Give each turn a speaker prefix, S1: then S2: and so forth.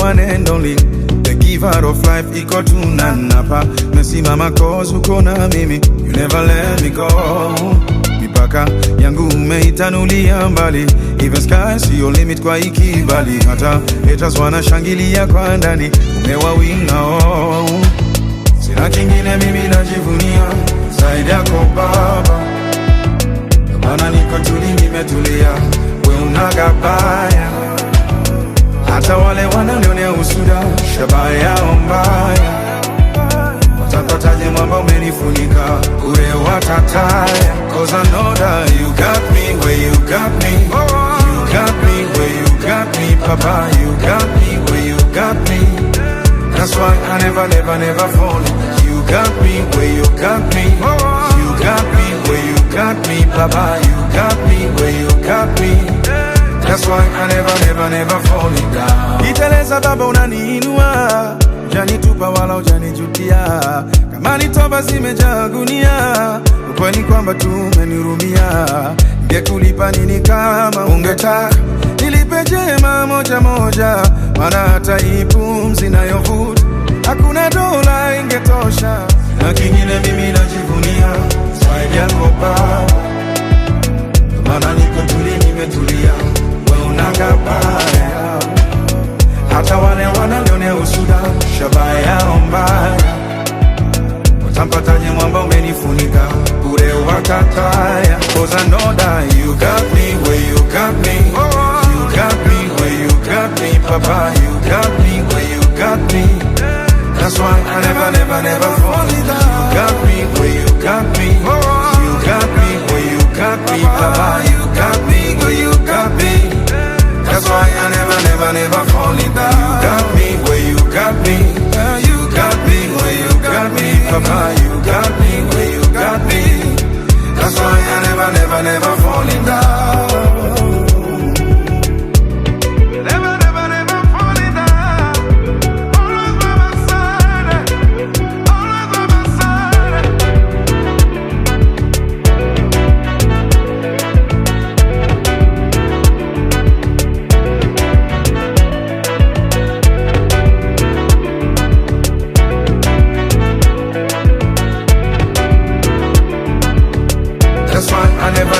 S1: one and only, the giver of life, iko tunanapa. Mesimama cause uko na mimi, you never let me go. Mipaka yangu umeitanulia mbali, even sky see your limit kwa ikibali. Hata haters wanashangilia kwa ndani, umewawinga oh. Sina kingine mimi najivunia zaidi yako Baba, maana niko tuli nimetulia, we unagabaya. Hata wale wananionea usuda, shabaha yao mbaya. Watapataje mwamba umenifunika, ure watataya. Cause I know that you got me where you got me. You got me where you got me, Papa. You got me where you got me. That's why I never fall. You got me where you got me. You got me where you got me, Papa. You got me where you got me. That's why I never fall down. Iteleza Baba unaniinua, janitupa wala ujanijutia. Kama ni toba zimejaa gunia, ukweli kwamba tumenirumia. Ngekulipa nini kama ungetaka nilipe jema moja moja, maana hata hii pumzi nayovuta hakuna dola ingetosha. Na kingine mimi najivunia zaidi yako Baba, maana niko tuli nimetulia, we unagabaya. Hata wale wananionea usuda, shabaha yao mbaya. Watampataje mwamba umenifunika, ure watataya. Cause I know that you got me where you got me. You got me where you got me, Papa. You got me where you got me. That's why I never fall down. You got me where you got me. You got me where you got me, Papa. You got me where you got me. That's why I never fall down. You got me where you got me. You got me where you got me, Papa. You got me where you got me. That's why I never fall down. That's why I never